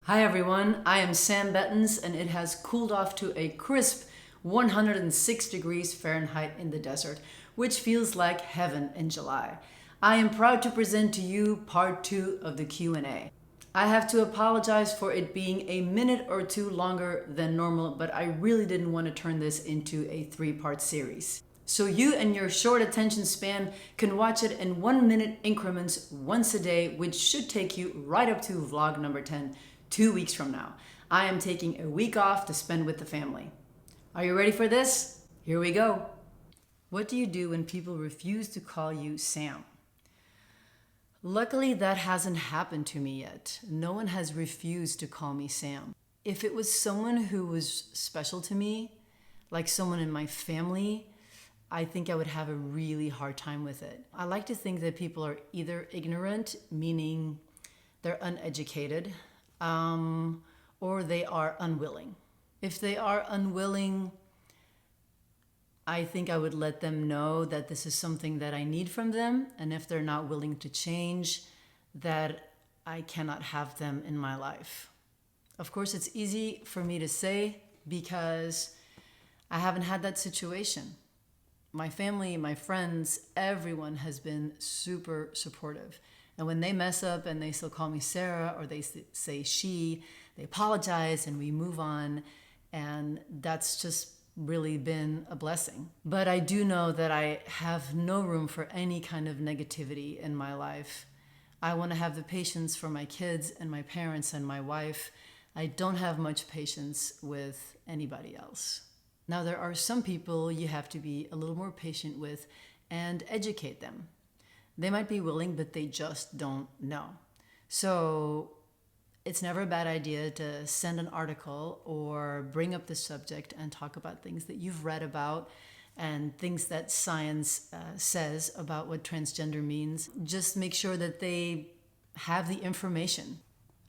Hi everyone, I am Sam Bettens and it has cooled off to a crisp 106 degrees Fahrenheit in the desert, which feels like heaven in July. I am proud to present to you part 2 of the Q&A. I have to apologize for it being a minute or two longer than normal, but I really didn't want to turn this into a 3-part series. So you and your short attention span can watch it in 1-minute increments once a day, which should take you right up to vlog number 10, 2 weeks from now. I am taking a week off to spend with the family. Are you ready for this? Here we go. What do you do when people refuse to call you Sam? Luckily, that hasn't happened to me yet. No one has refused to call me Sam. If it was someone who was special to me, like someone in my family, I think I would have a really hard time with it. I like to think that people are either ignorant, meaning they're uneducated, or they are unwilling. If they are unwilling, I think I would let them know that this is something that I need from them, and if they're not willing to change, that I cannot have them in my life. Of course, it's easy for me to say because I haven't had that situation. My family, my friends, everyone has been super supportive. And when they mess up and they still call me Sarah or they say she, they apologize and we move on. And that's just really been a blessing. But I do know that I have no room for any kind of negativity in my life. I want to have the patience for my kids and my parents and my wife. I don't have much patience with anybody else. Now, there are some people you have to be a little more patient with and educate them. They might be willing, but they just don't know. So it's never a bad idea to send an article or bring up the subject and talk about things that you've read about and things that science says about what transgender means. Just make sure that they have the information.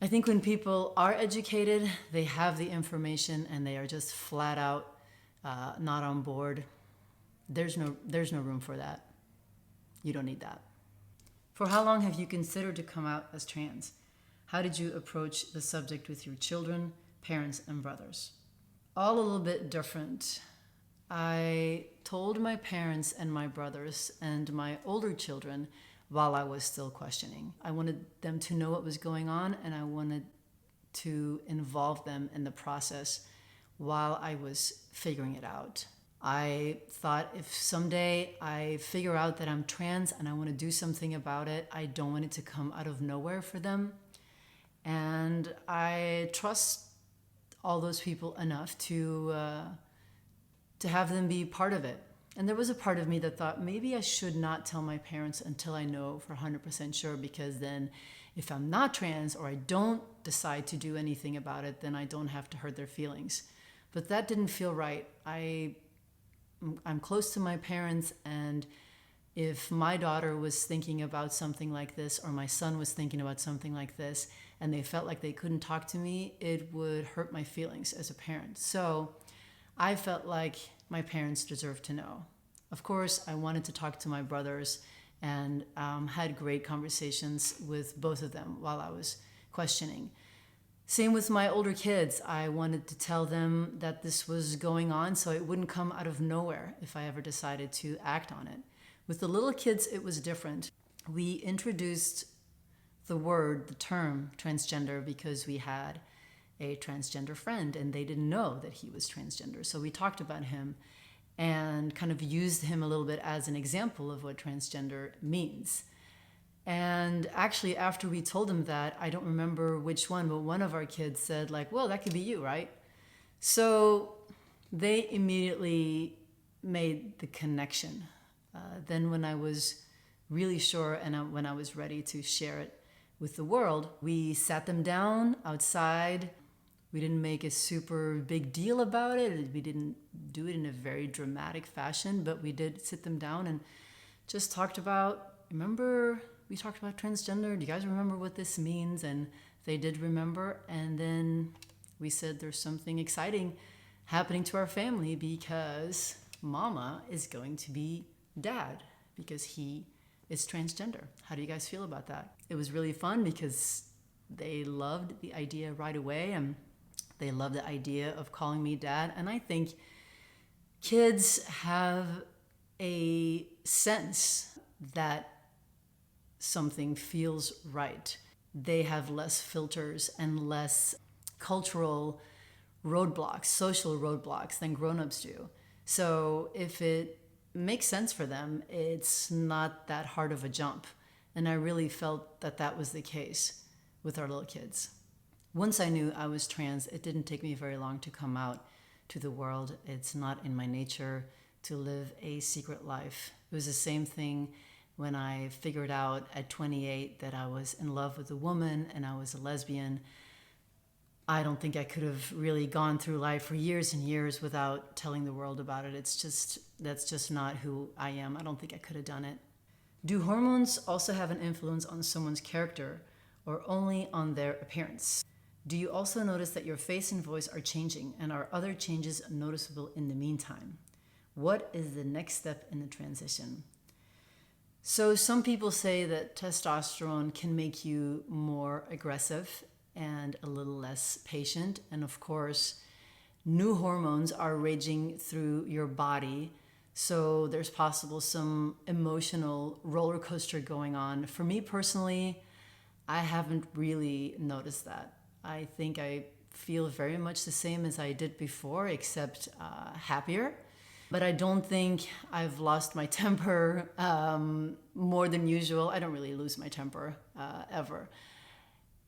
I think when people are educated, they have the information and they are just flat out not on board. There's no room for that. You don't need that. For how long have you considered to come out as trans? How did you approach the subject with your children, parents, and brothers? All a little bit different. I told my parents and my brothers and my older children while I was still questioning. I wanted them to know what was going on, and I wanted to involve them in the process while I was figuring it out. I thought if someday I figure out that I'm trans and I want to do something about it, I don't want it to come out of nowhere for them. And I trust all those people enough to have them be part of it. And there was a part of me that thought maybe I should not tell my parents until I know for 100% sure, because then if I'm not trans or I don't decide to do anything about it, then I don't have to hurt their feelings. But that didn't feel right. I'm close to my parents, and if my daughter was thinking about something like this or my son was thinking about something like this and they felt like they couldn't talk to me, it would hurt my feelings as a parent. So I felt like my parents deserved to know. Of course, I wanted to talk to my brothers and had great conversations with both of them while I was questioning. Same with my older kids. I wanted to tell them that this was going on so it wouldn't come out of nowhere if I ever decided to act on it. With the little kids, it was different. We introduced the term transgender because we had a transgender friend and they didn't know that he was transgender. So we talked about him and kind of used him a little bit as an example of what transgender means. And actually, after we told them that, I don't remember which one, but one of our kids said like, well, that could be you, right? So they immediately made the connection. Then when I was really sure and when I was ready to share it with the world, we sat them down outside. We didn't make a super big deal about it. We didn't do it in a very dramatic fashion, but we did sit them down and just talked about, we talked about transgender. Do you guys remember what this means? And they did remember. And then we said there's something exciting happening to our family because Mama is going to be Dad because he is transgender. How do you guys feel about that? It was really fun because they loved the idea right away, and they loved the idea of calling me dad. And I think kids have a sense that something feels right. They have less filters and less cultural roadblocks, social roadblocks than grown-ups do. So if it makes sense for them, it's not that hard of a jump. And I really felt that that was the case with our little kids. Once I knew I was trans, it didn't take me very long to come out to the world. It's not in my nature to live a secret life. It was the same thing when I figured out at 28 that I was in love with a woman and I was a lesbian. I don't think I could have really gone through life for years and years without telling the world about it. That's just not who I am. I don't think I could have done it. Do hormones also have an influence on someone's character or only on their appearance? Do you also notice that your face and voice are changing, and are other changes noticeable in the meantime? What is the next step in the transition? So some people say that testosterone can make you more aggressive and a little less patient. And of course, new hormones are raging through your body. So there's possible some emotional roller coaster going on. For me personally, I haven't really noticed that. I think I feel very much the same as I did before, except happier. But I don't think I've lost my temper more than usual. I don't really lose my temper ever.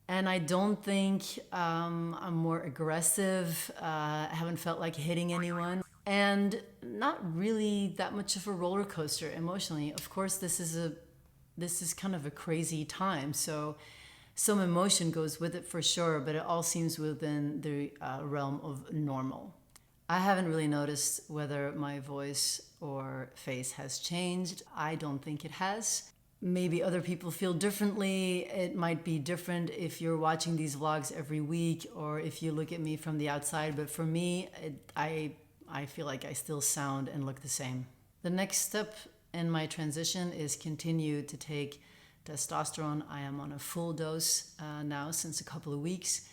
And I don't think I'm more aggressive. I haven't felt like hitting anyone. And not really that much of a roller coaster emotionally. Of course, this is kind of a crazy time. So some emotion goes with it for sure, but it all seems within the realm of normal. I haven't really noticed whether my voice or face has changed. I don't think it has. Maybe other people feel differently. It might be different if you're watching these vlogs every week or if you look at me from the outside. But for me, I feel like I still sound and look the same. The next step in my transition is continue to take testosterone. I am on a full dose now since a couple of weeks.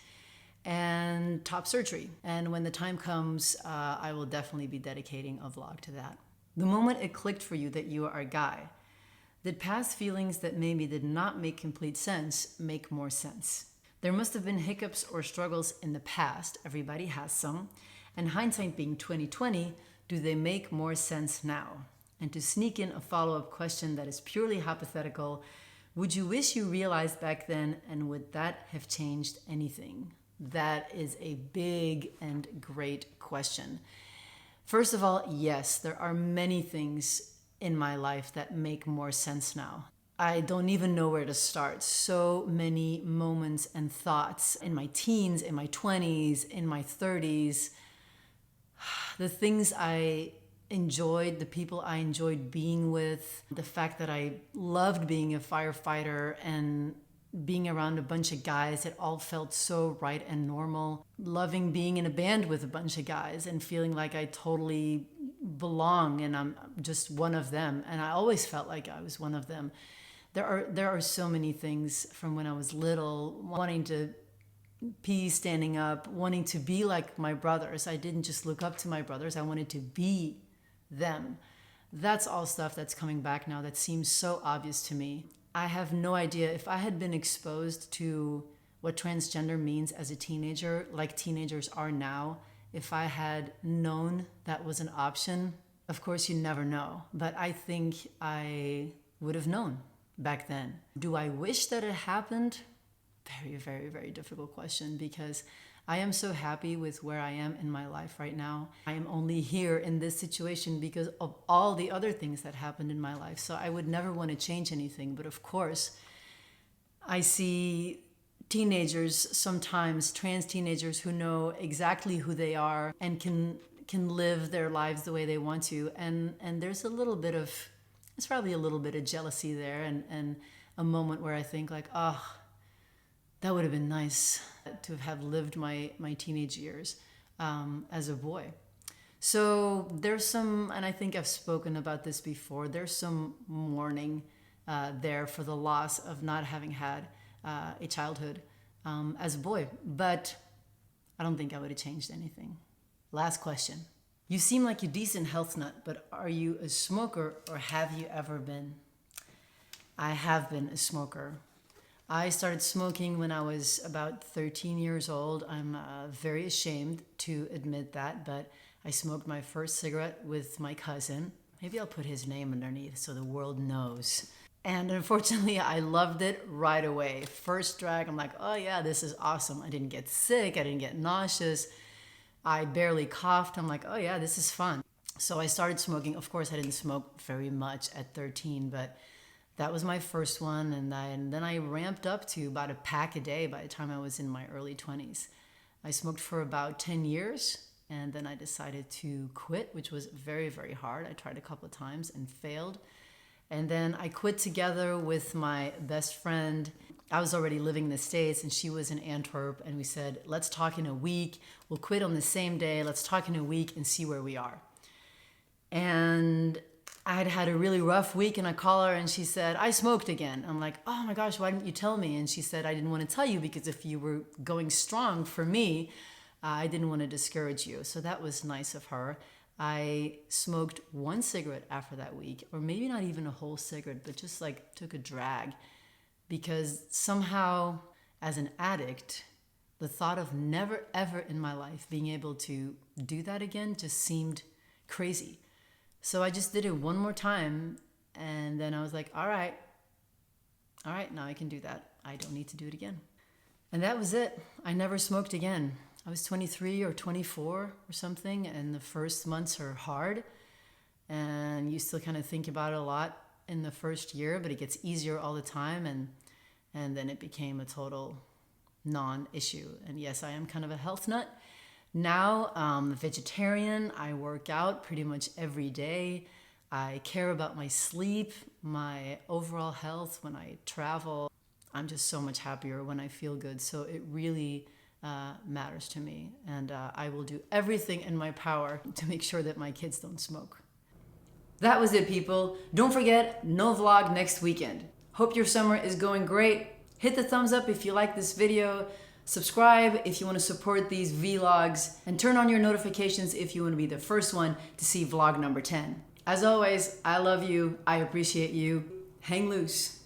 And top surgery. And when the time comes, I will definitely be dedicating a vlog to that. The moment it clicked for you that you are a guy, did past feelings that maybe did not make complete sense make more sense? There must have been hiccups or struggles in the past. Everybody has some. And hindsight being 2020, do they make more sense now? And to sneak in a follow-up question that is purely hypothetical, would you wish you realized back then, and would that have changed anything? That is a big and great question. First of all, yes, there are many things in my life that make more sense now. I don't even know where to start. So many moments and thoughts in my teens, in my 20s, in my 30s. The things I enjoyed, the people I enjoyed being with, the fact that I loved being a firefighter and being around a bunch of guys, it all felt so right and normal. Loving being in a band with a bunch of guys and feeling like I totally belong and I'm just one of them. And I always felt like I was one of them. There are so many things from when I was little, wanting to pee standing up, wanting to be like my brothers. I didn't just look up to my brothers, I wanted to be them. That's all stuff that's coming back now that seems so obvious to me. I have no idea if I had been exposed to what transgender means as a teenager, like teenagers are now, if I had known that was an option. Of course, you never know, but I think I would have known back then. Do I wish that it happened? Very, very, very difficult question, because I am so happy with where I am in my life right now. I am only here in this situation because of all the other things that happened in my life. So I would never want to change anything. But of course, I see teenagers, sometimes trans teenagers, who know exactly who they are and can live their lives the way they want to. And there's probably a little bit of jealousy there, and a moment where I think like, oh, that would have been nice to have lived my teenage years as a boy. So there's some, and I think I've spoken about this before, there's some mourning there for the loss of not having had a childhood as a boy, but I don't think I would have changed anything. Last question. You seem like a decent health nut, but are you a smoker or have you ever been? I have been a smoker. I started smoking when I was about 13 years old. I'm very ashamed to admit that, but I smoked my first cigarette with my cousin. Maybe I'll put his name underneath so the world knows. And unfortunately, I loved it right away. First drag, I'm like, oh yeah, this is awesome. I didn't get sick, I didn't get nauseous. I barely coughed. I'm like, oh yeah, this is fun. So I started smoking. Of course, I didn't smoke very much at 13, but that was my first one. And then I ramped up to about a pack a day by the time I was in my early 20s. I smoked for about 10 years, and then I decided to quit, which was very, very hard. I tried a couple of times and failed. And then I quit together with my best friend. I was already living in the States and she was in Antwerp, and we said, let's talk in a week. We'll quit on the same day. Let's talk in a week and see where we are. And I'd had a really rough week, and I call her and she said, I smoked again. I'm like, oh my gosh, why didn't you tell me? And she said, I didn't want to tell you because if you were going strong for me, I didn't want to discourage you. So that was nice of her. I smoked one cigarette after that week, or maybe not even a whole cigarette, but just like took a drag, because somehow as an addict, the thought of never ever in my life being able to do that again just seemed crazy. So I just did it one more time, and then I was like, all right, now I can do that. I don't need to do it again. And that was it. I never smoked again. I was 23 or 24 or something, and the first months are hard, and you still kind of think about it a lot in the first year, but it gets easier all the time, and then it became a total non-issue. And yes, I am kind of a health nut. Now I'm a vegetarian. I work out pretty much every day. I care about my sleep, my overall health when I travel. I'm just so much happier when I feel good. So it really matters to me. And I will do everything in my power to make sure that my kids don't smoke. That was it, people. Don't forget, no vlog next weekend. Hope your summer is going great. Hit the thumbs up if you like this video. Subscribe if you want to support these vlogs, and turn on your notifications if you want to be the first one to see vlog number 10. As always, I love you. I appreciate you. Hang loose.